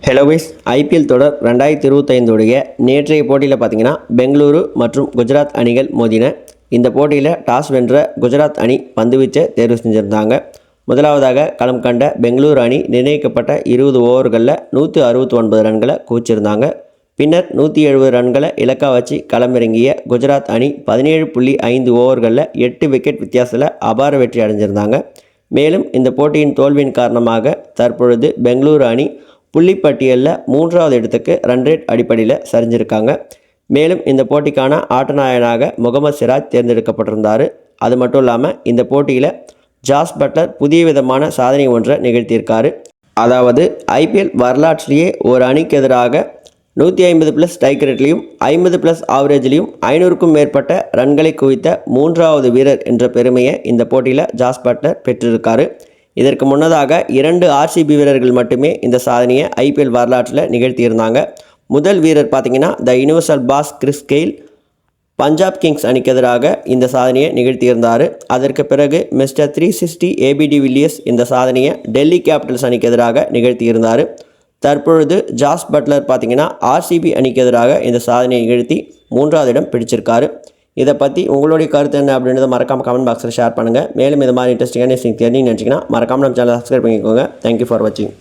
Hello guys, IPL தொடர் 2025 உடைய நேற்றைய போட்டியில் பார்த்தீங்கன்னா பெங்களூரு மற்றும் குஜராத் அணிகள் மோதின. இந்த போட்டியில் டாஸ் வென்ற குஜராத் அணி பந்துவீச்சை தேர்வு செஞ்சுருந்தாங்க. முதலாவதாக களம் கண்ட பெங்களூரு அணி நிர்ணயிக்கப்பட்ட 20 ஓவர்களில் 169 ரன்களை குவிச்சிருந்தாங்க. பின்னர் 170 ரன்களை இலக்கா வச்சு களமிறங்கிய குஜராத் அணி 17.5 ஓவர்களில் 8 விக்கெட் வித்தியாசத்தில் அபார வெற்றி அடைஞ்சிருந்தாங்க. மேலும் இந்த போட்டியின் தோல்வியின் காரணமாக தற்பொழுது பெங்களூரு அணி புள்ளிப்பட்டியலில் 3வது இடத்துக்கு ரன் ரேட் அடிப்படையில் சரிஞ்சிருக்காங்க. மேலும் இந்த போட்டிக்கான ஆட்டநாயகனாக முகமது சிராஜ் தேர்ந்தெடுக்கப்பட்டிருந்தார். அது மட்டும் இல்லாமல் இந்த போட்டியில் ஜாஸ் பட்லர் புதிய விதமான சாதனை ஒன்றை நிகழ்த்தியிருக்காரு. அதாவது ஐபிஎல் வரலாற்றிலேயே ஒரு அணிக்கு எதிராக 150+ ஸ்ட்ரைக் ரேட்லையும் 50+ ஆவரேஜ்லையும் 500க்கும் மேற்பட்ட ரன்களை குவித்த 3வது வீரர் என்ற பெருமையை இந்த போட்டியில் ஜாஸ் பட்லர் பெற்றிருக்காரு. இதற்கு முன்னதாக 2 ஆர்சிபி வீரர்கள் மட்டுமே இந்த சாதனையை ஐபிஎல் வரலாற்றில் நிகழ்த்தியிருந்தாங்க. முதல் வீரர் பார்த்திங்கன்னா the universal boss Chris Gayle Punjab Kings அணிக்கு எதிராக இந்த சாதனையை நிகழ்த்தியிருந்தார். அதற்கு பிறகு மிஸ்டர் 360 ஏபி டிவில்லியர்ஸ் இந்த சாதனையை டெல்லி கேபிட்டல்ஸ் அணிக்கு எதிராக நிகழ்த்தியிருந்தார். தற்பொழுது ஜாஸ் பட்லர் பார்த்திங்கன்னா ஆர்சிபி அணிக்கு எதிராக இந்த சாதனையை நிகழ்த்தி 3வது இடம் பிடிச்சிருக்காரு. இதை பற்றி உங்களுடைய கருத்து என்ன அப்படின்றத மறக்காமல் கமெண்ட் பாக்ஸில் ஷேர் பண்ணுங்கள். மேலும் இது மாதிரி இன்ட்ரெஸ்டிங்கான நியூஸ் தெரியும்னு நினச்சிங்கன்னா மறக்காமல் நம்ம சேனலை சப்ஸ்கிரைப் பண்ணிக்கோங்க. தேங்க்யூ ஃபார் வாட்சிங்.